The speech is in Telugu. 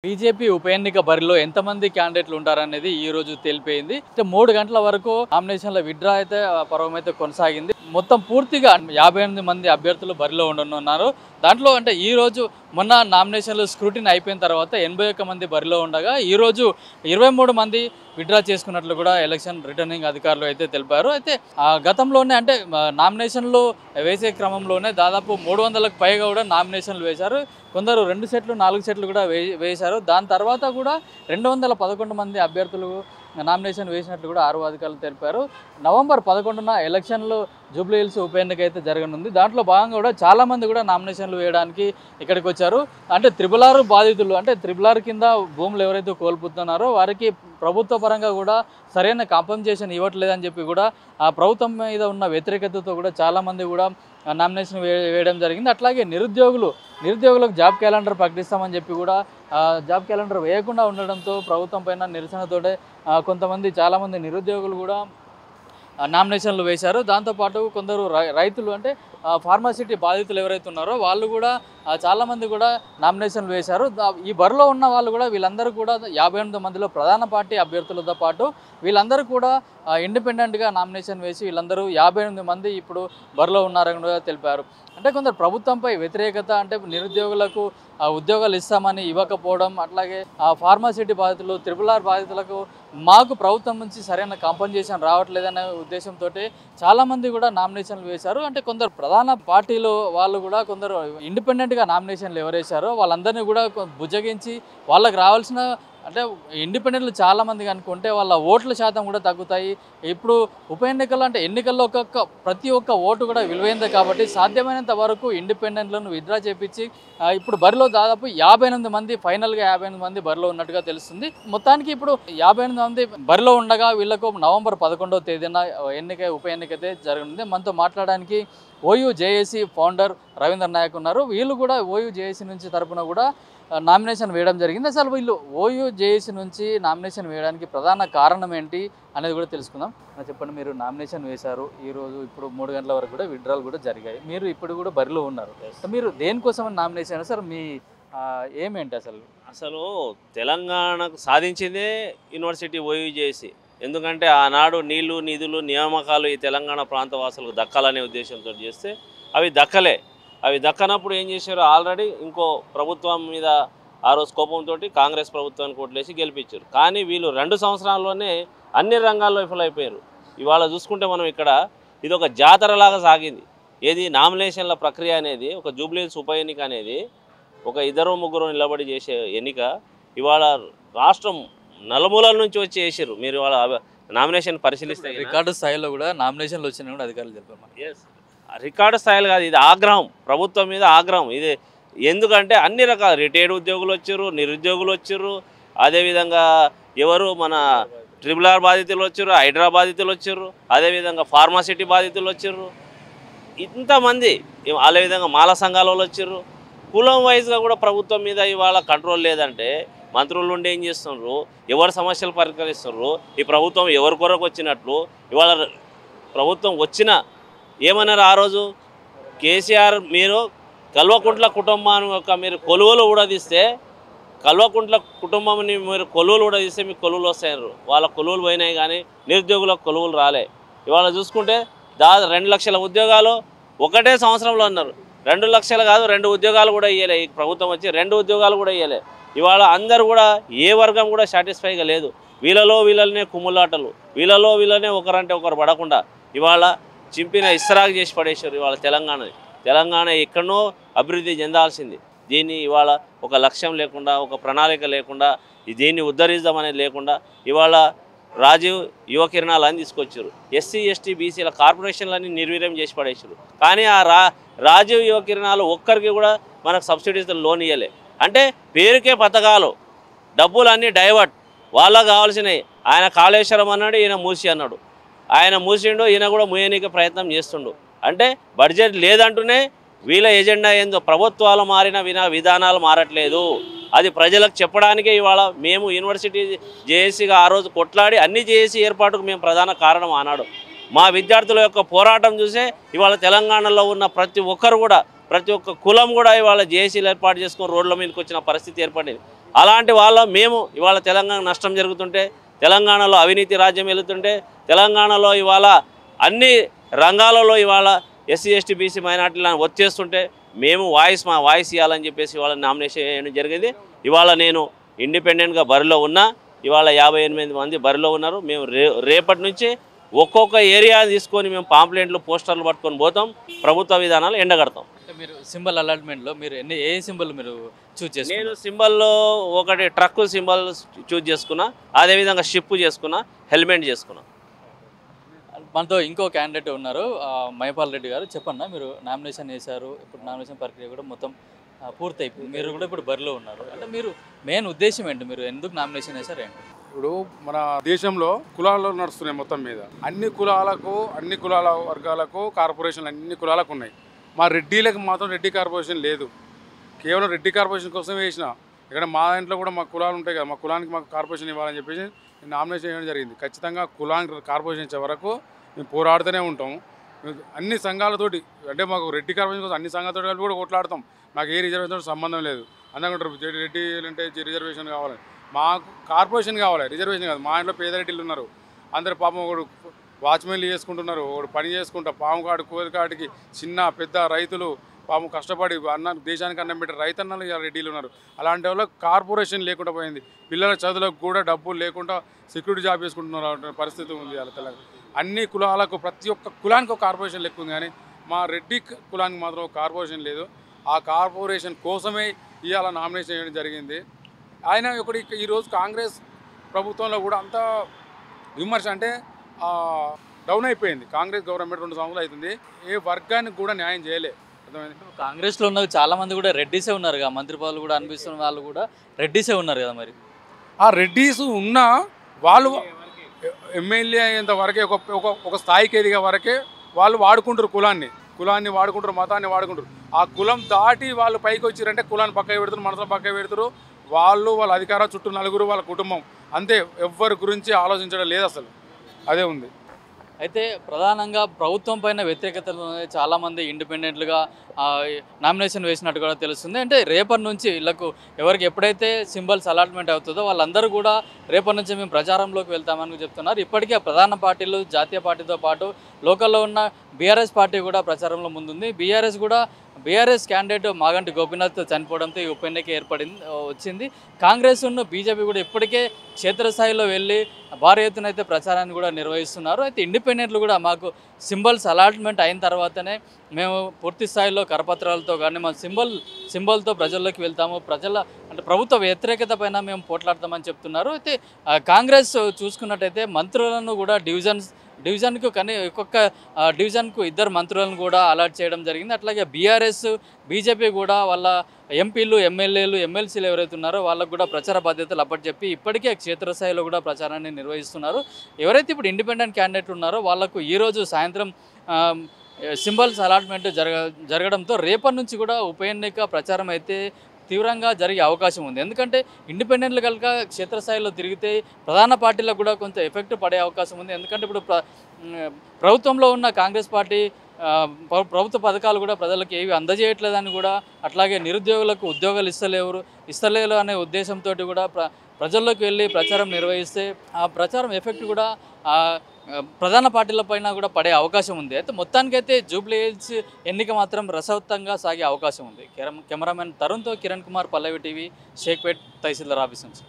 బీజేపీ ఉప ఎన్నిక బరిలో ఎంతమంది క్యాండిడేట్లు ఉంటారనేది ఈ రోజు తేలిపోయింది. 3 గంటల వరకు నామినేషన్ల విత్డ్రా అయితే పర్వం అయితే కొనసాగింది. మొత్తం పూర్తిగా 58 మంది అభ్యర్థులు బరిలో ఉండనున్నారు. దాంట్లో అంటే ఈ రోజు మొన్న నామినేషన్లు స్క్రూటినీ అయిపోయిన తర్వాత 81 మంది బరిలో ఉండగా ఈ రోజు 23 మంది విత్డ్రా చేసుకున్నట్లు కూడా ఎలక్షన్ రిటర్నింగ్ అధికారులు అయితే తెలిపారు. అయితే గతంలోనే అంటే నామినేషన్లు వేసే క్రమంలోనే దాదాపు 300లకు పైగా కూడా నామినేషన్లు వేశారు. కొందరు 2 సెట్లు 4 సెట్లు కూడా వేశారు. దాని తర్వాత కూడా 211 మంది అభ్యర్థులు నామినేషన్ వేసినట్లు కూడా ఆరు అధికారులు తెలిపారు. నవంబర్ 11న ఎలక్షన్లు జూబ్లీ హిల్స్ ఉప ఎన్నిక అయితే జరగనుంది. దాంట్లో భాగంగా కూడా చాలామంది కూడా నామినేషన్లు వేయడానికి ఇక్కడికి వచ్చారు. అంటే త్రిబుల్ బాధితులు అంటే త్రిబుల్ కింద భూములు ఎవరైతే కోల్పోతున్నారో వారికి ప్రభుత్వ పరంగా కూడా సరైన కాంపెన్సేషన్ ఇవ్వట్లేదని చెప్పి కూడా ఆ ప్రభుత్వం మీద ఉన్న వ్యతిరేకతతో కూడా చాలామంది కూడా నామినేషన్ వేయడం జరిగింది. అట్లాగే నిరుద్యోగులకు జాబ్ క్యాలెండర్ ప్రకటిస్తామని చెప్పి కూడా జాబ్ క్యాలెండర్ వేయకుండా ఉండడంతో ప్రభుత్వం పైన నిరసనతోటే చాలామంది నిరుద్యోగులు కూడా నామినేషన్లు వేశారు. దాంతోపాటు కొందరు రైతులు అంటే ఫార్మాసిటీ బాధితులు ఎవరైతే ఉన్నారో వాళ్ళు కూడా చాలామంది కూడా నామినేషన్లు వేశారు. ఈ బరిలో ఉన్న వాళ్ళు కూడా వీళ్ళందరూ కూడా 58 మందిలో ప్రధాన పార్టీ అభ్యర్థులతో పాటు వీళ్ళందరూ కూడా ఇండిపెండెంట్గా నామినేషన్ వేసి వీళ్ళందరూ 58 మంది ఇప్పుడు బరిలో ఉన్నారని కూడా తెలిపారు. అంటే కొందరు ప్రభుత్వంపై వ్యతిరేకత అంటే నిరుద్యోగులకు ఉద్యోగాలు ఇస్తామని ఇవ్వకపోవడం, అట్లాగే ఫార్మాసిటీ బాధితులు త్రిబుల్ బాధితులకు మాకు ప్రభుత్వం నుంచి సరైన కాంపెన్సేషన్ రావట్లేదనే ఉద్దేశంతో చాలామంది కూడా నామినేషన్లు వేశారు. అంటే కొందరు ప్రధాన పార్టీలు వాళ్ళు కూడా కొందరు ఇండిపెండెంట్గా నామినేషన్లు ఎవరేశారో వాళ్ళందరినీ కూడా బుజ్జగించి వాళ్ళకి రావాల్సిన అంటే ఇండిపెండెంట్లు చాలామంది కనుక్కుంటే వాళ్ళ ఓట్ల శాతం కూడా తగ్గుతాయి. ఇప్పుడు ఉప ఎన్నికలు అంటే ఎన్నికల్లో ప్రతి ఒక్క ఓటు కూడా విలువైందే కాబట్టి సాధ్యమైనంత వరకు ఇండిపెండెంట్లను విత్డ్రా చేపించి ఇప్పుడు బరిలో దాదాపు 58 మంది ఫైనల్గా 58 మంది బరిలో ఉన్నట్టుగా తెలుస్తుంది. మొత్తానికి ఇప్పుడు 58 మంది బరిలో ఉండగా వీళ్ళకు నవంబర్ 11వ తేదీన ఉప ఎన్నిక అయితే జరగనుంది. మనతో మాట్లాడడానికి OU JAC founder Ravindra Naik ఉన్నారు. వీళ్ళు కూడా ఓయూ జేఏసీ నుంచి తరపున కూడా నామినేషన్ వేయడం జరిగింది. అసలు వీళ్ళు ఓయూ జేఏసీ నుంచి నామినేషన్ వేయడానికి ప్రధాన కారణం ఏంటి అనేది కూడా తెలుసుకుందాం. చెప్పండి, మీరు నామినేషన్ వేశారు ఈరోజు, ఇప్పుడు 3 గంటల వరకు కూడా విత్డ్రాలు కూడా జరిగాయి, మీరు ఇప్పుడు కూడా బరిలో ఉన్నారు. మీరు దేనికోసం నామినేషన్ సార్, మీ ఏమేంటి అసలు తెలంగాణకు సాధించిందే యూనివర్సిటీ ఓయూ జేఏసీ. ఎందుకంటే ఆనాడు నీళ్లు నిధులు నియామకాలు ఈ తెలంగాణ ప్రాంత వాసులకు దక్కాలనే ఉద్దేశంతో చేస్తే అవి దక్కనప్పుడు ఏం చేశారు, ఆల్రెడీ ఇంకో ప్రభుత్వం మీద ఆ రోజు కోపంతో కాంగ్రెస్ ప్రభుత్వానికి ఓట్లేసి గెలిపించారు. కానీ వీళ్ళు 2 సంవత్సరాల్లోనే అన్ని రంగాల్లో విఫలమైపోయారు. ఇవాళ చూసుకుంటే మనం ఇక్కడ ఇది ఒక జాతరలాగా సాగింది. ఏది నామినేషన్ల ప్రక్రియ అనేది, ఒక జూబ్లీ హిల్స్ ఉప ఎన్నిక అనేది ఒక 2-3 నిలబడి చేసే ఎన్నిక. ఇవాళ రాష్ట్రం నలుమూలల నుంచి వచ్చి వేసారు. మీరు ఇవాళ నామినేషన్ పరిశీలిస్తే రికార్డు స్థాయిలో కూడా నామినేషన్లు వచ్చినాయి కూడా అధికారులు చెప్పారు. రికార్డు స్థాయిలు కాదు, ఇది ఆగ్రహం, ప్రభుత్వం మీద ఆగ్రహం ఇది. ఎందుకంటే అన్ని రకాల రిటైర్డ్ ఉద్యోగులు వచ్చారు, నిరుద్యోగులు వచ్చారు, అదేవిధంగా మన ట్రిబుల్ బాధితులు వచ్చారు, హైడ్రా బాధితులు వచ్చారు, అదేవిధంగా ఫార్మాసిటీ బాధితులు వచ్చారు, ఇంతమంది. అదేవిధంగా మాల సంఘాల వాళ్ళు వచ్చారు. కులం వైజ్గా కూడా ప్రభుత్వం మీద ఇవాళ కంట్రోల్ లేదంటే మంత్రులు ఉండి ఏం చేస్తున్నారు, ఎవరి సమస్యలు పరిష్కరిస్తున్నారు, ఈ ప్రభుత్వం ఎవరి కొరకు వచ్చినట్లు. ఇవాళ ప్రభుత్వం వచ్చిన ఏమన్నారు ఆ రోజు, కేసీఆర్ మీరు కల్వకుంట్ల కుటుంబాన్ని మీరు కొలువులు ఊడదీస్తే, కల్వకుంట్ల కుటుంబంని మీరు కొలువులు ఊడదీస్తే మీకు కొలువులు వస్తాయన్నారు. వాళ్ళ కొలువులు పోయినాయి కానీ నిరుద్యోగులకు కొలువులు రాలే. ఇవాళ చూసుకుంటే 2 లక్షల ఉద్యోగాలు ఒకటే సంవత్సరంలో అన్నారు. 2 లక్షలు కాదు, 2 ఉద్యోగాలు కూడా ఇవ్వలే. ఈ ప్రభుత్వం వచ్చి 2 ఉద్యోగాలు కూడా ఇవ్వలే. ఇవాళ అందరూ కూడా ఏ వర్గం కూడా సాటిస్ఫైగా లేదు. వీళ్ళనే కుమ్ములాటలు, వీళ్ళనే ఒకరంటే ఒకరు పడకుండా ఇవాళ చింపిన ఇస్తరాకు చేసి పడేశారు. ఇవాళ తెలంగాణ ఎక్కడనో అభివృద్ధి చెందాల్సింది. దీన్ని ఇవాళ ఒక లక్ష్యం లేకుండా, ఒక ప్రణాళిక లేకుండా, దీన్ని ఉద్ధరిద్దామనేది లేకుండా ఇవాళ రాజీవ్ యువ కిరణాలని తీసుకొచ్చారు. ఎస్సీ ఎస్టీ బీసీల కార్పొరేషన్లన్నీ నిర్వీర్యం చేసి పడేశారు. కానీ ఆ రాజీవ్ యువ కిరణాలు ఒక్కరికి కూడా మనకు సబ్సిడీస్ లోన్ ఇవ్వలే. అంటే పేరుకే పథకాలు, డబ్బులన్నీ డైవర్ట్, వాళ్ళకు కావాల్సినవి. ఆయన కాళేశ్వరం అన్నాడు, ఈయన మూసి అన్నాడు. ఆయన మూసిండు, ఈయన కూడా మూయనీకే ప్రయత్నం చేస్తుండు. అంటే బడ్జెట్ లేదంటూనే వీళ్ళ ఎజెండా ఏందో, ప్రభుత్వాలు మారిన విధానాలు మారట్లేదు. అది ప్రజలకు చెప్పడానికే ఇవాళ మేము యూనివర్సిటీ జేఏసీగా ఆ రోజు కొట్లాడి అన్ని జేఏసీ ఏర్పాటుకు మేము ప్రధాన కారణం ఆనాడు. మా విద్యార్థుల యొక్క పోరాటం చూసే ఇవాళ తెలంగాణలో ఉన్న ప్రతి ఒక్కరు కూడా ప్రతి ఒక్క కులం కూడా ఇవాళ జేఏసీలు ఏర్పాటు చేసుకొని రోడ్ల మీదకి వచ్చిన పరిస్థితి ఏర్పడింది. అలాంటి వాళ్ళ మేము ఇవాళ తెలంగాణ నష్టం జరుగుతుంటే, తెలంగాణలో అవినీతి రాజ్యం వెళుతుంటే, తెలంగాణలో ఇవాళ అన్ని రంగాలలో ఇవాళ ఎస్సీ ఎస్టీ బీసీ మైనార్టీలను వచ్చేస్తుంటే మేము మా వాయిస్ ఇవ్వాలని చెప్పేసి ఇవాళ నామినేషన్ చేయడం జరిగింది. ఇవాళ నేను ఇండిపెండెంట్గా బరిలో ఉన్నా. ఇవాళ 58 మంది బరిలో ఉన్నారు. మేము రేపటి నుంచి ఒక్కొక్క ఏరియా తీసుకొని మేము పాంప్లెంట్లు పోస్టర్లు పట్టుకొని పోతాం. ప్రభుత్వ విధానాలు ఎండగడతాం. మీరు సింబల్ అలాట్మెంట్లో మీరు ఏ సింబల్ మీరు చూస్ చేసి? నేను సింబల్లో ఒకటి ట్రక్ సింబల్ చూజ్ చేసుకున్నా, అదేవిధంగా షిప్ చేసుకున్నా, హెల్మెట్ చేసుకున్నా. మనతో ఇంకో క్యాండిడేట్ ఉన్నారు, మైపాల్ రెడ్డి గారు. చెప్పన్నా, మీరు నామినేషన్ వేశారు, ఇప్పుడు నామినేషన్ ప్రక్రియ కూడా మొత్తం పూర్తి అయిపోయింది, మీరు కూడా ఇప్పుడు బరిలో ఉన్నారు. అంటే మీరు మెయిన్ ఉద్దేశం ఏంటి, మీరు ఎందుకు నామినేషన్ వేశారు ఏంటి? ఇప్పుడు మన దేశంలో కులాలు నడుస్తున్నాయి. మొత్తం మీద అన్ని కులాల వర్గాలకు కార్పొరేషన్లు అన్ని కులాలకు ఉన్నాయి. మా రెడ్డిలకు మాత్రం రెడ్డి కార్పొరేషన్ లేదు. కేవలం రెడ్డి కార్పొరేషన్ కోసం వేసిన. ఇక్కడ మా ఇంట్లో కూడా మా కులాలు ఉంటాయి కదా, మా కులానికి మాకు కార్పొరేషన్ ఇవ్వాలని చెప్పేసి నామినేషన్ చేయడం జరిగింది. ఖచ్చితంగా కులానికి కార్పొరేషన్ ఇచ్చే వరకు మేము పోరాడుతూనే ఉంటాము. అన్ని సంఘాలతోటి, అంటే మాకు రెడ్డి కార్పొరేషన్ కోసం అన్ని సంఘాలతో కలిపి కూడా కొట్లాడతాం. మాకు ఏ రిజర్వేషన్ సంబంధం లేదు. అందరూ రెడ్డి అంటే రిజర్వేషన్ కావాలని, మాకు కార్పొరేషన్ కావాలి, రిజర్వేషన్ కాదు. మా ఇంట్లో పేద రెడ్డిలు ఉన్నారు. అందరు పాపం ఒకడు వాచ్మెన్లు చేసుకుంటున్నారు, ఒకడు పని చేసుకుంటా పాము కాడు కోరికాడికి చిన్న పెద్ద రైతులు పాము కష్టపడి దేశానికి అన్నం పెట్టే రైతన్నలు రెడ్డిలు ఉన్నారు. అలాంటి వాళ్ళకి కార్పొరేషన్ లేకుండా పోయింది. పిల్లల చదువులకు కూడా డబ్బులు లేకుండా సెక్యూరిటీ జాబ్ చేసుకుంటున్నారు పరిస్థితి ఉంది అలా తెలంగాణ. అన్ని కులాలకు ప్రతి ఒక్క కులానికి ఒక కార్పొరేషన్ లెక్క ఉంది, కానీ మా రెడ్డి కులానికి మాత్రం ఒక కార్పొరేషన్ లేదు. ఆ కార్పొరేషన్ కోసమే ఇవాళ నామినేషన్ చేయడం జరిగింది. ఆయన ఒకటి ఈరోజు కాంగ్రెస్ ప్రభుత్వంలో కూడా అంతా విమర్శ, అంటే డౌన్ అయిపోయింది. కాంగ్రెస్ గవర్నమెంట్ 2 సంవత్సరాలు అవుతుంది, ఏ వర్గానికి కూడా న్యాయం చేయలే. కాంగ్రెస్లో ఉన్న చాలా మంది కూడా రెడ్డిసే ఉన్నారు కదా, మంత్రి పదవులు కూడా అనిపిస్తున్న వాళ్ళు కూడా రెడ్డిసే ఉన్నారు కదా. మరి ఆ రెడ్డిస్ ఉన్న వాళ్ళు ఎమ్మెల్యే అయ్యేంత వరకే, ఒక స్థాయికి ఎదిగే వరకే వాళ్ళు వాడుకుంటారు కులాన్ని వాడుకుంటారు, మతాన్ని వాడుకుంటారు. ఆ కులం దాటి వాళ్ళు పైకి వచ్చిరంటే కులాన్ని పక్కకి పెడతారు, మనసులో పక్కకి పెడతారు. వాళ్ళ అధికారం చుట్టూ నలుగురు, వాళ్ళ కుటుంబం అంతే. ఎవ్వరి గురించి ఆలోచించడం లేదు అసలు, అదే ఉంది. అయితే ప్రధానంగా ప్రభుత్వం పైన వ్యతిరేకతలు చాలామంది ఇండిపెండెంట్లుగా నామినేషన్ వేసినట్టు కూడా తెలుస్తుంది. అంటే రేపటి నుంచి వీళ్ళకు ఎవరికి ఎప్పుడైతే సింబల్స్ అలాట్మెంట్ అవుతుందో వాళ్ళందరూ కూడా రేపటి నుంచి మేము ప్రచారంలోకి వెళ్తామని చెప్తున్నారు. ఇప్పటికే ప్రధాన పార్టీలు జాతీయ పార్టీతో పాటు లోకల్లో ఉన్న బీఆర్ఎస్ పార్టీ కూడా ప్రచారంలో ముందుంది. బీఆర్ఎస్ క్యాండిడేట్ మాగంటి గోపీనాథ్ చనిపోవడంతో ఈ ఉప ఎన్నిక వచ్చింది. కాంగ్రెస్ ఉన్న బీజేపీ కూడా ఇప్పటికే క్షేత్రస్థాయిలో వెళ్ళి భారీ ఎత్తున అయితే ప్రచారాన్ని కూడా నిర్వహిస్తున్నారు. అయితే ఇండిపెండెంట్లు కూడా మాకు సింబల్స్ అలాట్మెంట్ అయిన తర్వాతనే మేము పూర్తి స్థాయిలో కరపత్రాలతో కానీ మా సింబల్తో ప్రజల్లోకి వెళ్తాము, అంటే ప్రభుత్వ వ్యతిరేకత పైన మేము పోట్లాడతామని చెప్తున్నారు. అయితే కాంగ్రెస్ చూసుకున్నట్టయితే మంత్రులను కూడా డివిజన్కు కానీ ఒక్కొక్క డివిజన్కు 2 మంత్రులను కూడా అలాట్ చేయడం జరిగింది. అట్లాగే బీజేపీ కూడా వాళ్ళ ఎంపీలు, ఎమ్మెల్యేలు, ఎమ్మెల్సీలు ఎవరైతే ఉన్నారో వాళ్ళకు కూడా ప్రచార బాధ్యతలు అప్పచెప్పి ఇప్పటికే క్షేత్రస్థాయిలో కూడా ప్రచారాన్ని నిర్వహిస్తున్నారు. ఎవరైతే ఇప్పుడు ఇండిపెండెంట్ క్యాండిడేట్ ఉన్నారో వాళ్ళకు ఈరోజు సాయంత్రం సింబల్స్ అలాట్మెంట్ జరగడంతో రేపటి నుంచి కూడా ఉప ఎన్నిక ప్రచారం అయితే తీవ్రంగా జరిగే అవకాశం ఉంది. ఎందుకంటే ఇండిపెండెంట్లు కనుక క్షేత్రస్థాయిలో తిరిగితే ప్రధాన పార్టీలకు కూడా కొంత ఎఫెక్ట్ పడే అవకాశం ఉంది. ఎందుకంటే ఇప్పుడు ప్రభుత్వంలో ఉన్న కాంగ్రెస్ పార్టీ ప్రభుత్వ పథకాలు కూడా ప్రజలకు ఏవి అందజేయట్లేదని కూడా, అట్లాగే నిరుద్యోగులకు ఉద్యోగాలు ఇస్తలేరు అనే ఉద్దేశంతో కూడా ప్రజల్లోకి వెళ్ళి ప్రచారం నిర్వహిస్తే ఆ ప్రచారం ఎఫెక్ట్ కూడా ప్రధాన పార్టీల పైన కూడా పడే అవకాశం ఉంది. అయితే మొత్తానికైతే జూబ్లీ హిల్స్ ఎన్నిక మాత్రం రసవత్తంగా సాగే అవకాశం ఉంది. కెమెరామెన్ తరుణ్తో కిరణ్ కుమార్, పల్లవి టీవీ, షేక్పేట్ తహసీల్దార్ ఆఫీస్ నుంచి.